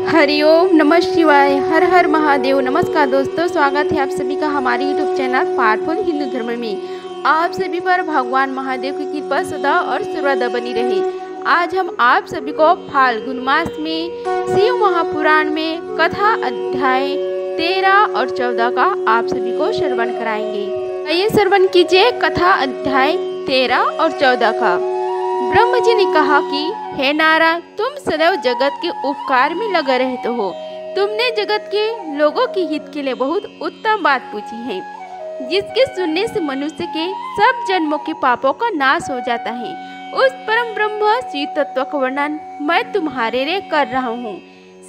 हरिओम नमः शिवाय, हर हर महादेव। नमस्कार दोस्तों, स्वागत है आप सभी का हमारे यूट्यूब चैनल पावरफुल हिंदू धर्म में। आप सभी पर भगवान महादेव की कृपा सदा और सर्वदा बनी रहे। आज हम आप सभी को फाल्गुन मास में शिव महापुराण में कथा अध्याय 13 और 14 का आप सभी को श्रवण कराएंगे। आइए श्रवण कीजिए कथा अध्याय 13 और 14 का। ब्रह्म जी ने कहा कि हे नारायण, तुम सदैव जगत के उपकार में लगे रहते हो। तुमने जगत के लोगों के हित के लिए बहुत उत्तम बात पूछी है, जिसके सुनने से मनुष्य के सब जन्मों के पापों का नाश हो जाता है। उस परम ब्रह्म शिव तत्व का वर्णन मैं तुम्हारे लिए कर रहा हूँ।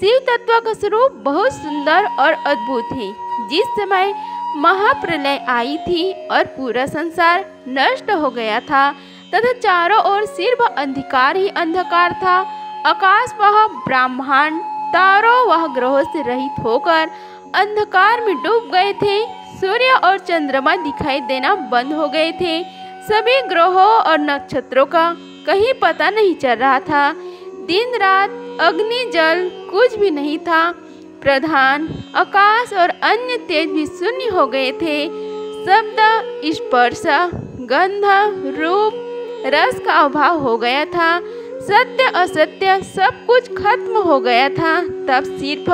शिव तत्व का स्वरूप बहुत सुंदर और अद्भुत है। जिस समय महाप्रलय आई थी और पूरा संसार नष्ट हो गया था तथा चारों ओर सिर्फ अंधकार ही अंधकार था। आकाश वह ब्रह्मांड तारों वह ग्रहों से रहित होकर अंधकार में डूब गए थे। सूर्य और चंद्रमा दिखाई देना बंद हो गए थे। सभी ग्रहों और नक्षत्रों का कहीं पता नहीं चल रहा था। दिन रात अग्नि जल कुछ भी नहीं था। प्रधान आकाश और अन्य तेज भी शून्य हो गए थे। शब्द, स्पर्श, गंध, रूप, रस का अभाव हो गया था। सत्य असत्य सब कुछ खत्म हो गया था। तब सिर्फ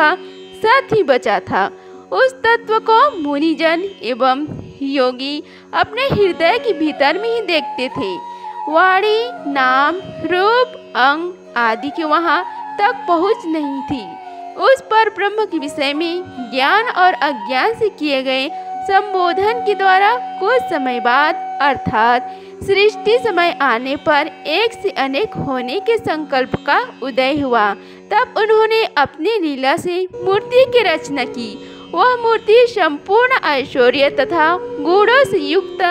सत्य ही बचा था। उस तत्व को मुनिजन एवं योगी अपने हृदय के भीतर में ही देखते थे। वाणी, नाम, रूप, अंग आदि के वहाँ तक पहुँच नहीं थी। उस पर ब्रह्म के विषय में ज्ञान और अज्ञान से किए गए संबोधन के द्वारा कुछ समय बाद अर्थात सृष्टि समय आने पर एक से अनेक होने के संकल्प का उदय हुआ। तब उन्होंने अपनी लीला से मूर्ति की रचना की। वह मूर्ति संपूर्ण ऐश्वर्य तथा गुणों से युक्त,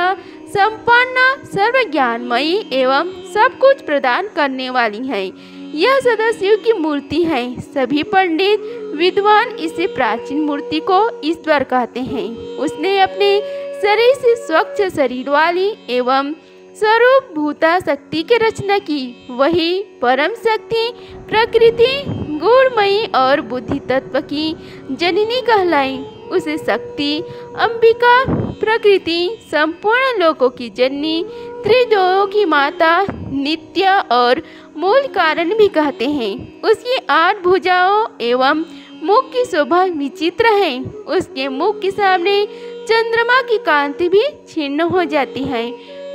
संपन्न, सर्व ज्ञानमयी एवं सब कुछ प्रदान करने वाली है। यह सदा शिव की मूर्ति है। सभी पंडित विद्वान इसे प्राचीन मूर्ति को ईश्वर कहते हैं। उसने अपने शरीर से स्वच्छ शरीर वाली एवं स्वरूप भूता शक्ति की रचना की। वही परम शक्ति प्रकृति गुणमयी और बुद्धि तत्व की जननी कहलाई। उसे शक्ति, अंबिका, प्रकृति, संपूर्ण लोकों की जननी, त्रिदोयों की माता, नित्य और मूल कारण भी कहते हैं। उसकी 8 भुजाओं एवं मुख की शोभा विचित्र है। उसके मुख के सामने चंद्रमा की कांति भी क्षीण हो जाती है।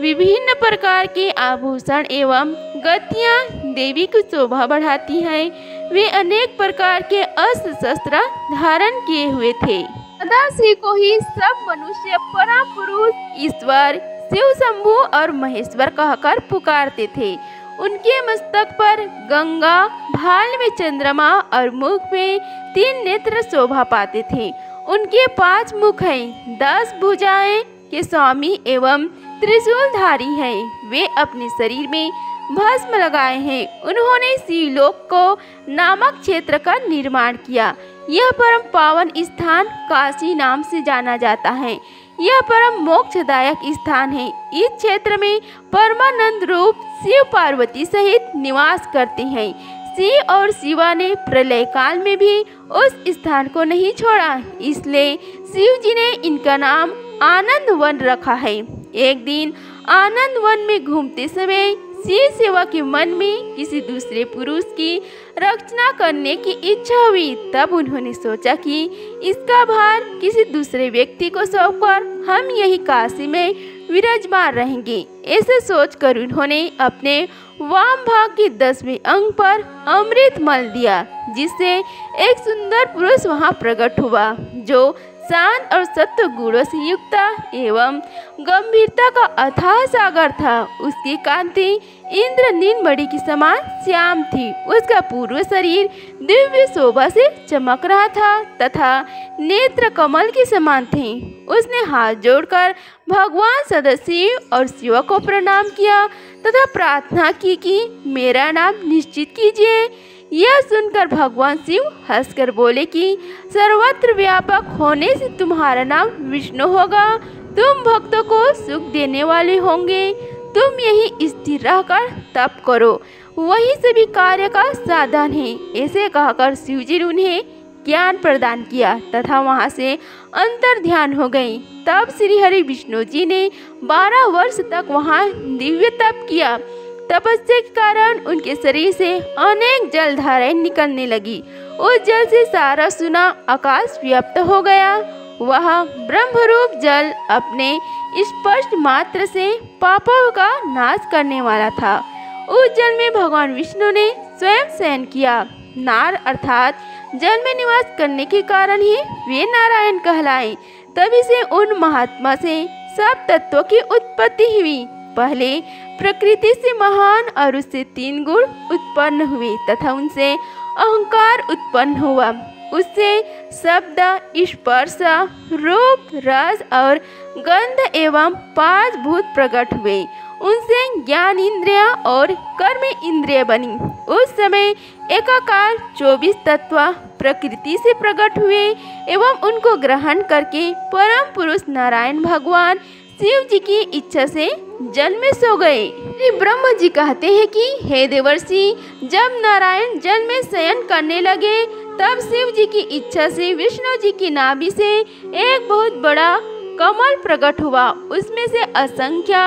विभिन्न प्रकार के आभूषण एवं गतियाँ देवी की शोभा बढ़ाती हैं। वे अनेक प्रकार के अस्त्र शस्त्र धारण किए हुए थे। सदाशिव को ही सब मनुष्य परम पुरुष ईश्वर शिव शंभु और महेश्वर कहकर पुकारते थे। उनके मस्तक पर गंगा, भाल में चंद्रमा और मुख में 3 नेत्र शोभा पाते थे। उनके 5 मुख हैं, 10 भुजाएं के स्वामी एवं त्रिशूलधारी हैं। वे अपने शरीर में भस्म लगाए हैं। उन्होंने शिवलोक को नामक क्षेत्र का निर्माण किया। यह परम पावन स्थान काशी नाम से जाना जाता है। यह परम मोक्षदायक स्थान है। इस क्षेत्र में परमानंद रूप शिव पार्वती सहित निवास करते हैं। शिव और शिवा ने प्रलय काल में भी उस स्थान को नहीं छोड़ा, इसलिए शिव जी ने इनका नाम आनंद वन रखा है। एक दिन आनंद वन में घूमते समय शिव सेवा के मन में किसी दूसरे पुरुष की रचना करने की इच्छा हुई। तब उन्होंने सोचा कि इसका भार किसी दूसरे व्यक्ति को सौंपकर हम यही काशी में विराजमान रहेंगे। ऐसे सोचकर उन्होंने अपने वाम भाग के 10वें अंग पर अमृत मल दिया, जिससे एक सुंदर पुरुष वहां प्रकट हुआ, जो शांत और सत्व गुणों से युक्त एवं गंभीरता का अथाह सागर था। उसकी कांति इंद्र नीलमणि की समान श्याम थी। उसका पूर्ण शरीर दिव्य शोभा से चमक रहा था तथा नेत्र कमल के समान थे। उसने हाथ जोड़कर भगवान सदाशिव और शिव को प्रणाम किया तथा प्रार्थना की कि मेरा नाम निश्चित कीजिए। यह सुनकर भगवान शिव हंसकर बोले कि सर्वत्र व्यापक होने से तुम्हारा नाम विष्णु होगा। तुम भक्तों को सुख देने वाले होंगे। तुम यही स्थिर रहकर तप करो। वही सभी कार्य का साधन है। ऐसे कहकर शिव जी ने उन्हें ज्ञान प्रदान किया तथा वहां से अंतर ध्यान हो गई। तब श्री हरि विष्णु जी ने 12 वर्ष तक वहां दिव्य तप किया। तपस्या के कारण उनके शरीर से अनेक जलधाराएं निकलने लगी। उस जल से सारा सुना आकाश व्याप्त हो गया। वह ब्रह्मरूप जल अपने स्पष्ट मात्र से पापों का नाश करने वाला था। उस जल में भगवान विष्णु ने स्वयं शयन किया। नार अर्थात जल में निवास करने के कारण ही वे नारायण कहलाए। तभी से उन महात्मा से सब तत्वों की उत्पत्ति हुई। पहले प्रकृति से महान और उससे 3 गुण उत्पन्न हुए तथा उनसे अहंकार उत्पन्न हुआ। उससे शब्द, स्पर्श, रूप, रस और गंध एवं 5 भूत प्रकट हुए। उनसे ज्ञान इंद्रिय और कर्म इंद्रिय बनी। उस समय एकाकार 24 तत्व प्रकृति से प्रकट हुए एवं उनको ग्रहण करके परम पुरुष नारायण भगवान शिव जी की इच्छा से जल में सो गए। ब्रह्मा जी कहते हैं कि हे देवर्षि, जब नारायण जल में शयन करने लगे तब शिव जी की इच्छा से विष्णु जी की नाभि से एक बहुत बड़ा कमल प्रकट हुआ। उसमें से असंख्य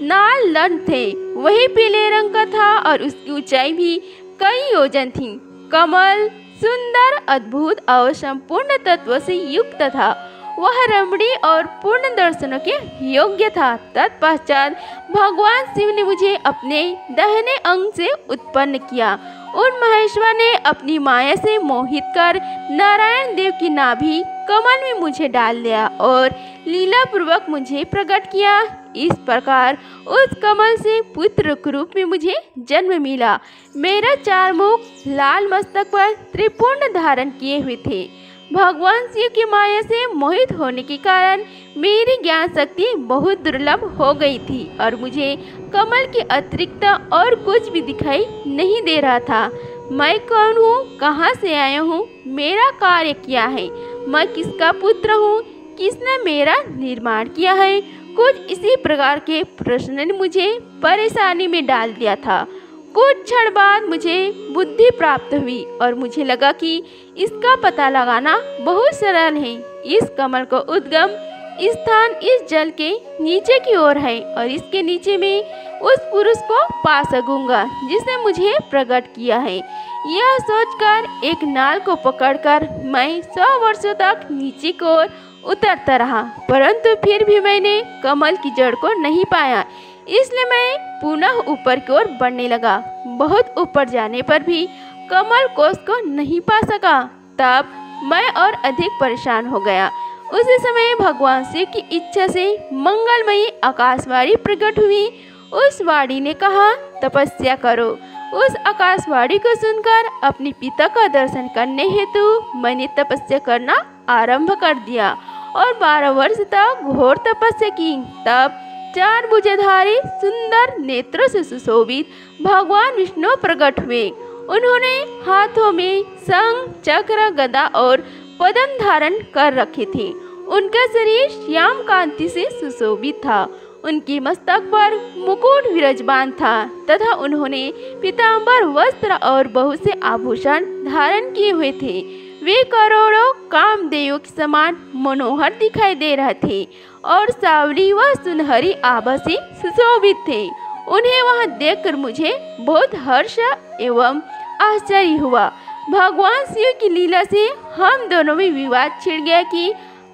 नाल लड़ थे। वही पीले रंग का था और उसकी ऊंचाई भी कई योजन थी। कमल सुंदर, अद्भुत और संपूर्ण तत्व से युक्त था। वह रमणीय और पूर्ण दर्शनों के योग्य था। तत्पश्चात भगवान शिव ने मुझे अपने दाहिने अंग से उत्पन्न किया। उन महेश्वर ने अपनी माया से मोहित कर नारायण देव की नाभि कमल में मुझे डाल दिया और लीला पूर्वक मुझे प्रकट किया। इस प्रकार उस कमल से पुत्र के रूप में मुझे जन्म मिला। मेरा 4 मुख लाल मस्तक पर त्रिपुंड धारण किए हुए थे। भगवान शिव की माया से मोहित होने के कारण मेरी ज्ञान शक्ति बहुत दुर्लभ हो गई थी और मुझे कमल के अतिरिक्त और कुछ भी दिखाई नहीं दे रहा था। मैं कौन हूँ, कहाँ से आया हूँ, मेरा कार्य क्या है, मैं किसका पुत्र हूँ, किसने मेरा निर्माण किया है, कुछ इसी प्रकार के प्रश्न ने मुझे परेशानी में डाल दिया था। कुछ क्षण बाद मुझे बुद्धि प्राप्त हुई और मुझे लगा कि इसका पता लगाना बहुत सरल है। इस कमल को उद्गम स्थान इस जल के नीचे की ओर है और इसके नीचे में उस पुरुष को पा सकूंगा जिसने मुझे प्रकट किया है। यह सोचकर एक नाल को पकड़कर मैं 100 वर्षों तक नीचे की ओर उतरता रहा, परंतु फिर भी मैंने कमल की जड़ को नहीं पाया। इसलिए मैं पुनः ऊपर की ओर बढ़ने लगा। बहुत ऊपर जाने पर भी कमल कोष को नहीं पा सका। तब मैं और अधिक परेशान हो गया। उसी समय भगवान शिव की इच्छा से मंगलमयी आकाशवाणी प्रकट हुई। उस वाणी ने कहा, तपस्या करो। उस आकाशवाणी को सुनकर अपने पिता का दर्शन करने हेतु मैंने तपस्या करना आरंभ कर दिया और 12 वर्ष तक घोर तपस्या की। तब 4 भुजधारी सुंदर नेत्रों से सुशोभित भगवान विष्णु प्रकट हुए। उन्होंने हाथों में शंख, चक्र, गदा और पद्म धारण कर रखे थे। उनका शरीर श्याम कांति से सुशोभित था। उनके मस्तक पर मुकुट विराजमान था तथा उन्होंने पीतांबर वस्त्र और बहुत से आभूषण धारण किए हुए थे। वे करोड़ों कामदेवों के समान मनोहर दिखाई दे रहे थे और सावली व सुनहरी आभा से सुशोभित थे। उन्हें वहां देखकर मुझे बहुत हर्ष एवं आश्चर्य हुआ। भगवान शिव की लीला से हम दोनों में विवाद छिड़ गया कि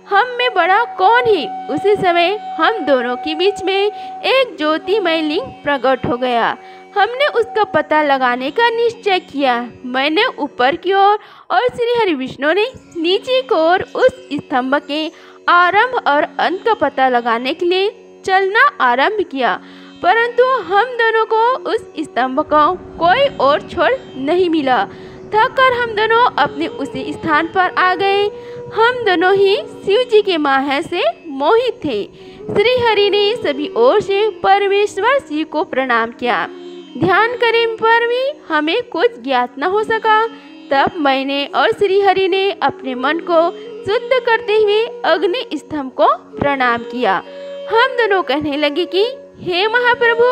हम में बड़ा कौन है। उसी समय हम दोनों के बीच में एक ज्योतिमय लिंग प्रकट हो गया। हमने उसका पता लगाने का निश्चय किया। मैंने ऊपर की ओर और श्री हरि विष्णु ने नीचे की ओर उस स्तंभ के आरंभ और अंत का पता लगाने के लिए चलना आरंभ किया, परंतु हम दोनों को उस स्तंभ को कोई और छोर नहीं मिला। थक कर हम दोनों अपने उसी स्थान पर आ गए। हम दोनों ही शिव जी के माया से मोहित थे। श्री हरि ने सभी ओर से परमेश्वर शिव को प्रणाम किया। ध्यान करने पर भी हमें कुछ ज्ञात न हो सका। तब मैंने और श्री हरि ने अपने मन को शुद्ध करते हुए अग्नि स्तंभ को प्रणाम किया। हम दोनों कहने लगे कि हे महाप्रभु,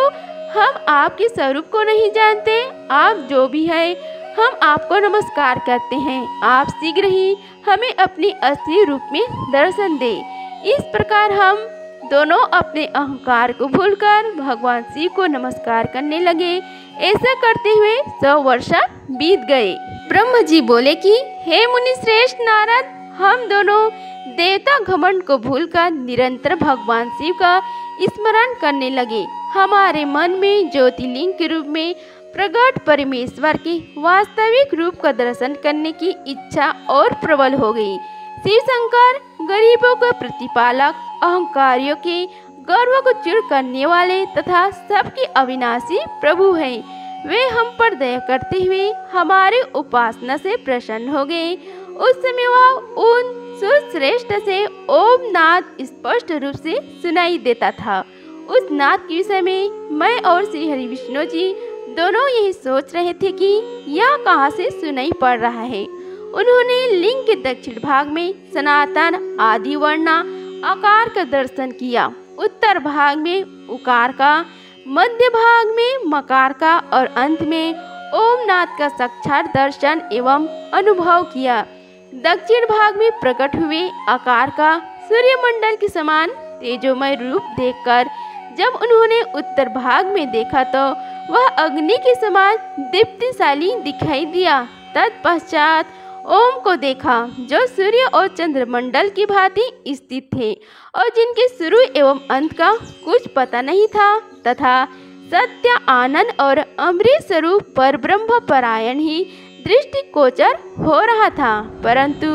हम आपके स्वरूप को नहीं जानते। आप जो भी है, हम आपको नमस्कार करते हैं। आप शीघ्र ही हमें अपने असली रूप में दर्शन दे। इस प्रकार हम दोनों अपने अहंकार को भूलकर भगवान शिव को नमस्कार करने लगे। ऐसा करते हुए 100 वर्ष बीत गए। ब्रह्म जी बोले कि हे मुनि श्रेष्ठ नारद, हम दोनों देवता घमंड को भूलकर निरंतर भगवान शिव का स्मरण करने लगे। हमारे मन में ज्योतिर्लिंग के रूप में प्रकट परमेश्वर के वास्तविक रूप का दर्शन करने की इच्छा और प्रबल हो गई। शिव शंकर गरीबों के प्रतिपालक, अहंकारियों के गर्व को चूर करने वाले तथा सबके अविनाशी प्रभु हैं। वे हम पर दया करते हुए हमारी उपासना से प्रसन्न हो गए। उस समय वह उन सुरश्रेष्ठ से ओम नाद स्पष्ट रूप से सुनाई देता था। उस नाद के विषय में मैं और श्री हरि विष्णु जी दोनों यही सोच रहे थे कि यह कहाँ से सुनाई पड़ रहा है। उन्होंने लिंग के दक्षिण भाग में सनातन आदि वर्णा आकार का दर्शन किया, उत्तर भाग में उकार का, मध्य भाग में मकार का और अंत में ओमनाथ का साक्षात दर्शन एवं अनुभव किया। दक्षिण भाग में प्रकट हुए आकार का सूर्यमंडल के समान तेजोमय रूप देखकर जब उन्होंने उत्तर भाग में देखा तो वह अग्नि के समान दीप्तिशाली दिखाई दिया। तत्पश्चात ओम को देखा जो सूर्य और चंद्रमंडल की भांति स्थित थे और जिनके शुरू एवं अंत का कुछ पता नहीं था, तथा सत्य आनंद और अमृत स्वरूप पर ब्रह्म परायण ही दृष्टिगोचर हो रहा था। परंतु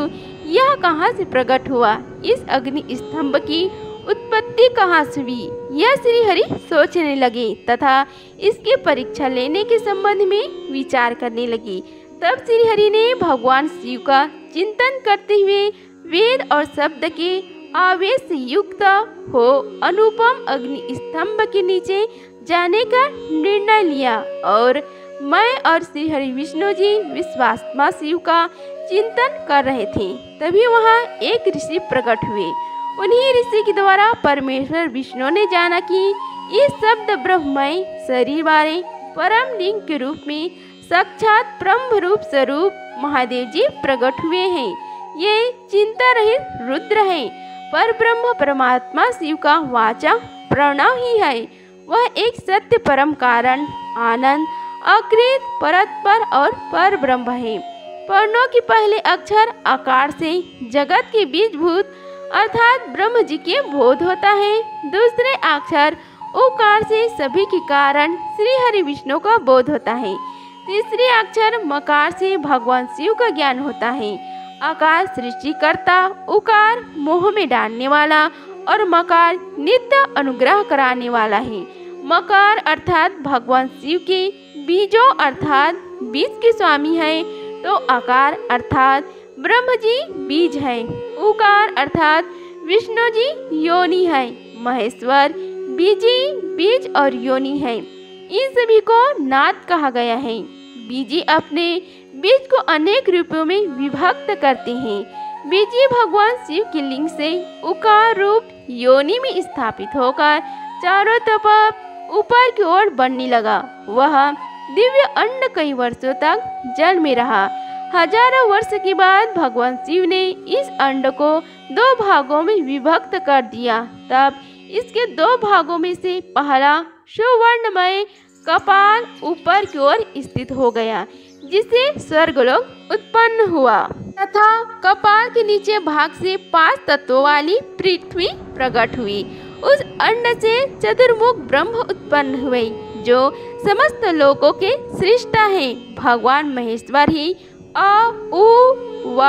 यह कहाँ से प्रकट हुआ, इस अग्नि स्तंभ की उत्पत्ति कहाँ से हुई, यह श्री हरि सोचने लगे तथा इसके परीक्षा लेने के संबंध में विचार करने लगे। तब श्री हरि ने भगवान शिव का चिंतन करते हुए वेद और शब्द के आवेश से युक्त हो अनुपम अग्नि स्तंभ के नीचे जाने का निर्णय लिया और मैं और श्री हरि विष्णु जी विश्वात्मा शिव का चिंतन कर रहे थे। तभी वहाँ एक ऋषि प्रकट हुए। उन्हीं ऋषि के द्वारा परमेश्वर विष्णु ने जाना कि इस शब्द ब्रह्ममय शरीर वाले परम लिंग के रूप में साक्षात ब्रह्म रूप स्वरूप महादेव जी प्रकट हुए हैं। ये चिंता रहित रुद्र हैं, पर ब्रह्म परमात्मा शिव का वाचा प्रणव ही है। वह एक सत्य परम कारण आनंद अकृत परत्पर और पर ब्रह्म है। वर्णों के पहले अक्षर आकार से जगत के बीजभूत अर्थात ब्रह्म जी के बोध होता है। दूसरे अक्षर ओकार से सभी के कारण श्री हरि विष्णु का बोध होता है। तीसरे अक्षर मकार से भगवान शिव का ज्ञान होता है। आकार सृष्टिकर्ता, उकार मोह में डालने वाला और मकार नित्य अनुग्रह कराने वाला है। मकार अर्थात भगवान शिव के बीजों अर्थात बीज के स्वामी है, तो आकार अर्थात ब्रह्म जी बीज है। उकार अर्थात विष्णु जी योनि है। महेश्वर बीजी बीज और योनि है। इन सभी को नाद कहा गया है। बीजी अपने बीज को अनेक रूपों में विभक्त करते हैं। बीजी भगवान शिव के लिंग से उकार रूप योनि में स्थापित होकर चारों तरफ ऊपर की ओर बढ़ने लगा। वह दिव्य अंड कई वर्षों तक जल में रहा। हजारों वर्ष के बाद भगवान शिव ने इस अंड को 2 भागों में विभक्त कर दिया। तब इसके 2 भागों में से पहला सुवर्णमय कपाल ऊपर की ओर स्थित हो गया, जिससे स्वर्गलोक उत्पन्न हुआ, तथा कपाल के नीचे भाग से 5 तत्वों वाली पृथ्वी प्रकट हुई। उस अंड से चतुर्मुख ब्रह्म उत्पन्न हुए, जो समस्त लोकों के सृष्टा है। भगवान महेश्वर ही अ उ व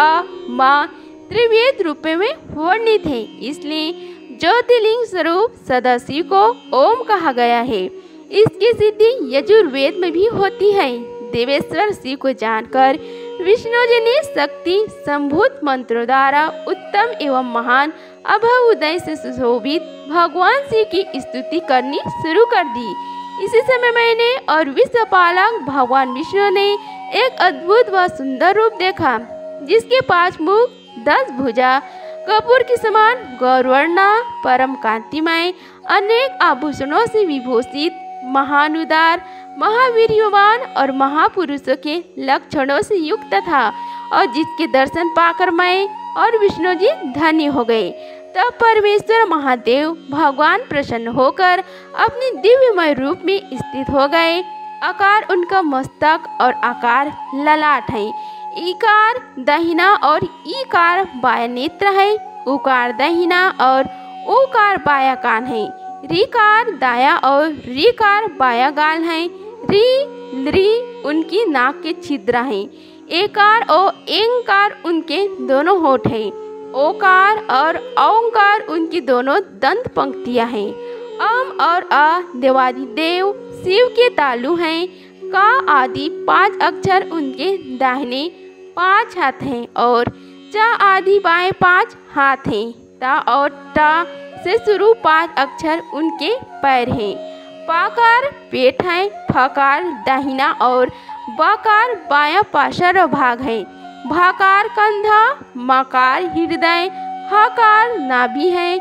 म त्रिवेद रूप में वर्णित है। इसलिए ज्योतिर्लिंग स्वरूप सदाशिव को ओम कहा गया है। इसकी सिद्धि यजुर्वेद में भी होती है। देवेश्वर शिव को जानकर विष्णु जी ने शक्ति संभूत मंत्रों द्वारा उत्तम एवं महान अभय से सुशोभित भगवान शिव की स्तुति करनी शुरू कर दी। इसी समय मैंने और विश्वपालक भगवान विष्णु ने एक अद्भुत व सुंदर रूप देखा, जिसके 5 मुख 10 भुजा कपूर के समान गौरवर्णा परम कांतिमय अनेक आभूषणों से विभूषित महान उदार महावीर्यवान और महापुरुषों के लक्षणों से युक्त था और जिसके दर्शन पाकर मैं और विष्णु जी धन्य हो गए। तब परमेश्वर महादेव भगवान प्रसन्न होकर अपने दिव्यमय रूप में स्थित हो गए। आकार उनका मस्तक और आकार ललाट है। ईकार दाहिना और ईकार बाया नेत्र है। उकार दाहिना और ओकार बाया कान है। रीकार दाया और रीकार बाया गाल है। री उनकी नाक के छिद्र हैं। एकार और एंकार उनके दोनों होठ हैं। ओकार और औंकार उनकी दोनों दंत पंक्तियां हैं। अम और अ देवादिदेव शिव के तालु हैं। का आदि 5 अक्षर उनके दाहिने 5 हाथ हैं और च आदि बाएं 5 हाथ हैं। ता और टा से शुरू 5 अक्षर उनके पैर हैं। पाकार पेट है। फकार दाहिना और बकार बायां पार्श्व भाग है। भाकार कंधा, मकार हृदय, हकार नाभि है।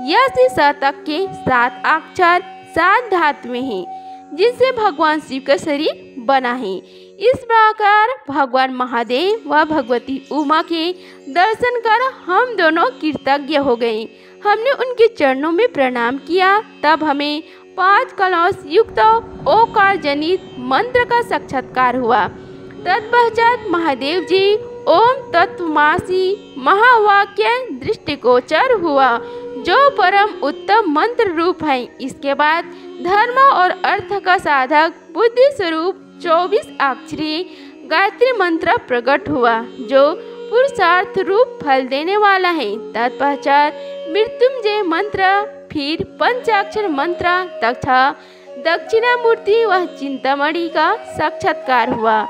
यह से स तक के 7 अक्षर 7 धातु में हैं, जिससे भगवान शिव का शरीर बना है। इस प्रकार भगवान महादेव व भगवती उमा के दर्शन कर हम दोनों कृतज्ञ हो गए। हमने उनके चरणों में प्रणाम किया। तब हमें 5 कलश युक्त ओकार जनित मंत्र का साक्षात्कार हुआ। तत्पश्चात महादेव जी ओम तत्वमासी महावाक्य दृष्टिगोचर हुआ, जो परम उत्तम मंत्र रूप है। इसके बाद धर्म और अर्थ का साधक बुद्धि स्वरूप 24 अक्षरी गायत्री मंत्र प्रकट हुआ, जो पुरुषार्थ रूप फल देने वाला है। तत्पश्चात मृत्युंजय मंत्र, फिर पंचाक्षर मंत्र तथा दक्षिणामूर्ति व चिंतामणि का साक्षात्कार हुआ।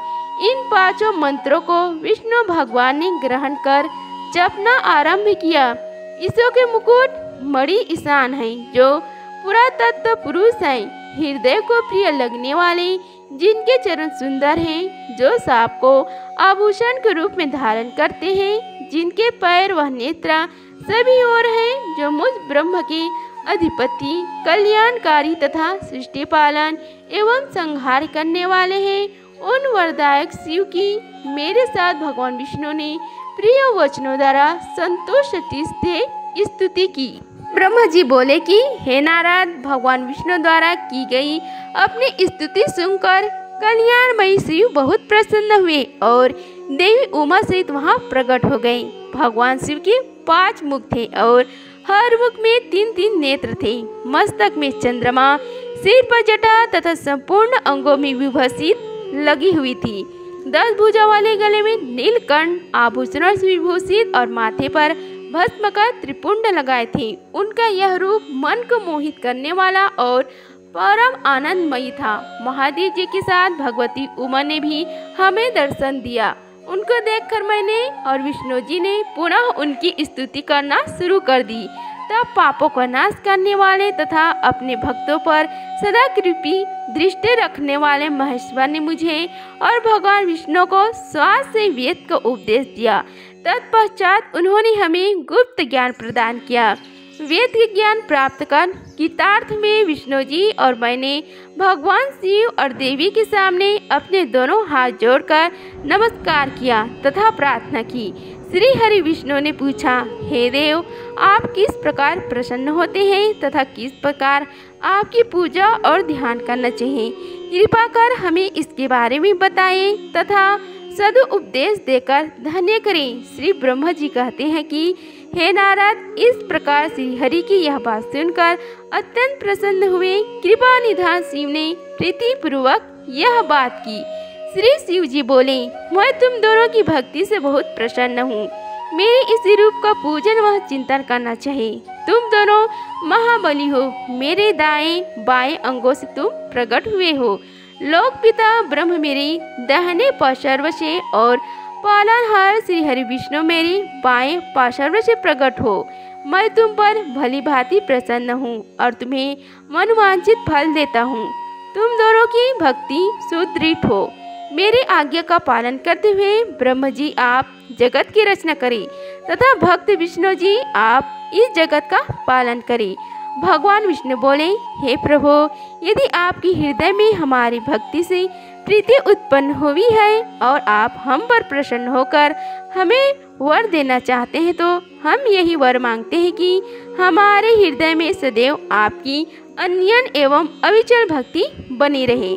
इन 5 मंत्रों को विष्णु भगवान ने ग्रहण कर जपना आरंभ किया। ईशो के मुकुट मणि ईशान है, जो पुरातत्व पुरुष है, हृदय को प्रिय लगने वाले, जिनके चरण सुंदर हैं, जो सांप को आभूषण के रूप में धारण करते हैं, जिनके पैर व नेत्र सभी ओर हैं, जो मुझ ब्रह्म के अधिपति, कल्याणकारी तथा सृष्टि पालन एवं संहार करने वाले हैं। उन वरदायक शिव की मेरे साथ भगवान विष्णु ने प्रिय वचनों द्वारा संतोष से स्तुति की। ब्रह्मा जी बोले कि हे नारद, भगवान विष्णु द्वारा की गई अपनी स्तुति सुनकर कल्याणमयी शिव बहुत प्रसन्न हुए और देवी उमा सहित वहाँ प्रकट हो गए। भगवान शिव के 5 मुख थे और हर मुख में 3-3 नेत्र थे। मस्तक में चंद्रमा, सिर पर जटा तथा संपूर्ण अंगों में विभूषित लगी हुई थी। 10 भुजा वाले गले में नीलकंठ आभूषणों से विभूषित और माथे पर भस्म का त्रिपुंड लगाए थे। उनका यह रूप मन को मोहित करने वाला और परम आनंदमयी था। महादेव जी के साथ भगवती उमा ने भी हमें दर्शन दिया। उनको देखकर मैंने और विष्णु जी ने पुनः उनकी स्तुति करना शुरू कर दी। तब पापों का नाश करने वाले तथा अपने भक्तों पर सदा कृपी दृष्टि रखने वाले महेश्वर ने मुझे और भगवान विष्णु को श्वास से वेद का उपदेश दिया। तत्पश्चात उन्होंने हमें गुप्त ज्ञान प्रदान किया। वेद के ज्ञान प्राप्त कर कृतार्थ में विष्णु जी और मैंने भगवान शिव और देवी के सामने अपने दोनों हाथ जोड़कर नमस्कार किया तथा प्रार्थना की। श्री हरि विष्णु ने पूछा, हे देव, आप किस प्रकार प्रसन्न होते हैं तथा किस प्रकार आपकी पूजा और ध्यान करना चाहिए? कृपा कर हमें इसके बारे में बताएं तथा सद उपदेश देकर धन्य करें। श्री ब्रह्मा जी कहते हैं कि हे नारद, इस प्रकार श्री हरि की यह बात सुनकर अत्यंत प्रसन्न हुए। कृपा निधान शिव ने प्रीतिपूर्वक यह बात की। श्री शिव जी बोले, मैं तुम दोनों की भक्ति से बहुत प्रसन्न हूँ। मेरे इस रूप का पूजन व चिंतन करना चाहिए। तुम दोनों महाबली हो। मेरे दाएं बाएं अंगों से तुम प्रकट हुए हो। लोक पिता ब्रह्म मेरे दाहिने पार्श्व से और पालनहार श्री हरि विष्णु मेरे बाएं पार्श्व से प्रकट हो। मैं तुम पर भली भांति प्रसन्न हूँ और तुम्हें मनवांछित फल देता हूँ। तुम दोनों की भक्ति सुदृढ़ हो। मेरे आज्ञा का पालन करते हुए ब्रह्म जी आप जगत की रचना करें तथा भक्त विष्णु जी आप इस जगत का पालन करें। भगवान विष्णु बोले, हे प्रभु, यदि आपकी हृदय में हमारी भक्ति से प्रीति उत्पन्न हुई है और आप हम पर प्रसन्न होकर हमें वर देना चाहते हैं, तो हम यही वर मांगते हैं कि हमारे हृदय में सदैव आपकी अनन्य एवं अविचल भक्ति बनी रहे।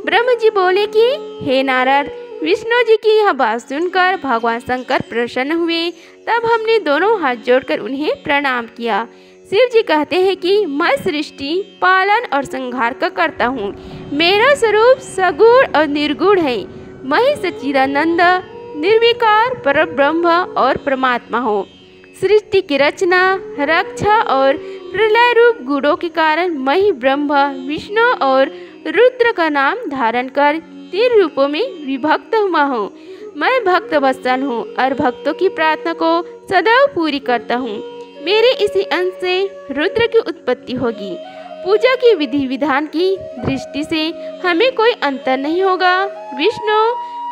ब्रह्मा जी बोले कि हे नारद, विष्णु जी की यह बात सुनकर भगवान शंकर प्रसन्न हुए। तब हमने दोनों हाथ जोड़कर उन्हें प्रणाम किया। शिव जी कहते हैं कि मैं सृष्टि, पालन और संहार का करता हूँ। मेरा स्वरूप सगुण और निर्गुण है। मैं ही सच्चिदानंद, निर्विकार परब्रह्म और परमात्मा हूँ। सृष्टि की रचना, रक्षा और प्रलय रूप गुणों के कारण मैं ही ब्रह्मा, विष्णु और रुद्र का नाम धारण कर 3 रूपों में विभक्त हुआ हूँ। मैं भक्त वत्सल हूँ और भक्तों की प्रार्थना को सदैव पूरी करता हूँ। मेरे इसी अंश से रुद्र की उत्पत्ति होगी। पूजा की विधि विधान की दृष्टि से हमें कोई अंतर नहीं होगा। विष्णु,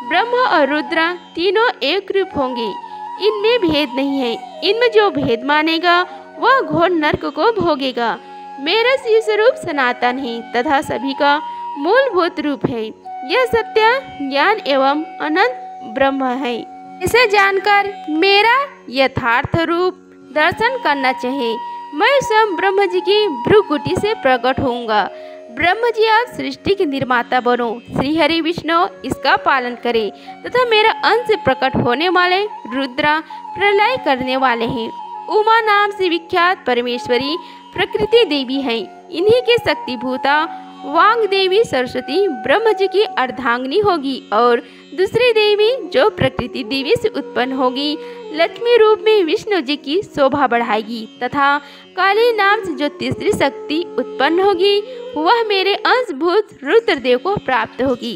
ब्रह्मा और रुद्र तीनों एक रूप होंगे। इनमें भेद नहीं है। इनमें जो भेद मानेगा वह घोर नरक को भोगेगा। मेरा शिव स्वरूप सनातन है तथा सभी का मूलभूत रूप है। यह सत्य, ज्ञान एवं अनंत ब्रह्म है। इसे जानकर मेरा यथार्थ रूप दर्शन करना चाहिए। मैं स्वयं ब्रह्म जी की भ्रुकुटी से प्रकट होऊंगा। ब्रह्म जी, आप सृष्टि के निर्माता बनो। श्री हरि विष्णु इसका पालन करे तथा मेरा अंश से प्रकट होने वाले रुद्रा प्रलय करने वाले हैं। उमा नाम से विख्यात परमेश्वरी प्रकृति देवी हैं। इन्हीं के शक्तिभूता वांग देवी सरस्वती ब्रह्म जी की अर्धांगिनी होगी और दूसरी देवी जो प्रकृति देवी से उत्पन्न होगी लक्ष्मी रूप में विष्णु जी की शोभा बढ़ाएगी तथा काली नाम से जो तीसरी शक्ति उत्पन्न होगी वह मेरे अंशभूत रुद्रदेव को प्राप्त होगी।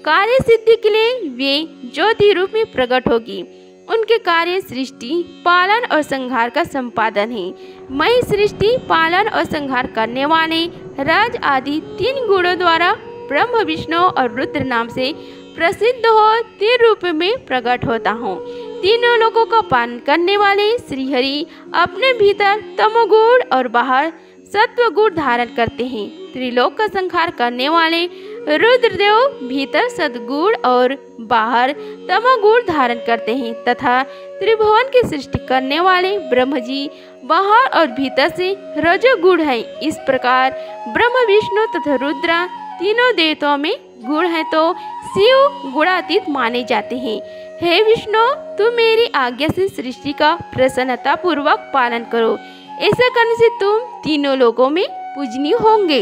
कार्य सिद्धि के लिए वे ज्योति रूप में प्रकट होगी। उनके कार्य सृष्टि, पालन और संहार का संपादन है। मैं सृष्टि, पालन और संहार करने वाले राज आदि 3 गुणों द्वारा ब्रह्म, विष्णु और रुद्र नाम से प्रसिद्ध हो 3 रूप में प्रकट होता हूँ। तीनों लोगों का पालन करने वाले श्रीहरि अपने भीतर तमोगुण और बाहर सत्वगुण धारण करते हैं। त्रिलोक का संहार करने वाले रुद्रदेव भीतर सद्गुण और बाहर तमोगुण धारण करते हैं तथा त्रिभुवन की सृष्टि करने वाले ब्रह्म जी बाहर और भीतर से रजोगुण है। इस प्रकार ब्रह्म, विष्णु तथा रुद्र तीनों देवताओं में गुण है तो शिव गुणातीत माने जाते हैं। हे विष्णु, तुम मेरी आज्ञा से सृष्टि का प्रसन्नता पूर्वक पालन करो। ऐसा करने से तुम तीनों लोगों में पूजनीय होंगे।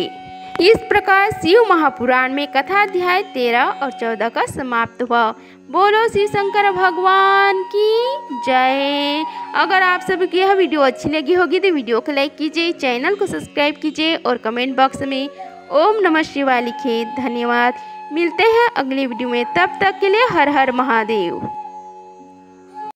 इस प्रकार शिव महापुराण में कथा अध्याय 13 और 14 का समाप्त हुआ। बोलो शिव शंकर भगवान की जय। अगर आप सभी को यह वीडियो अच्छी लगी होगी तो वीडियो को लाइक कीजिए, चैनल को सब्सक्राइब कीजिए और कमेंट बॉक्स में ओम नमः शिवाय लिखिए। धन्यवाद। मिलते हैं अगली वीडियो में, तब तक के लिए हर हर महादेव।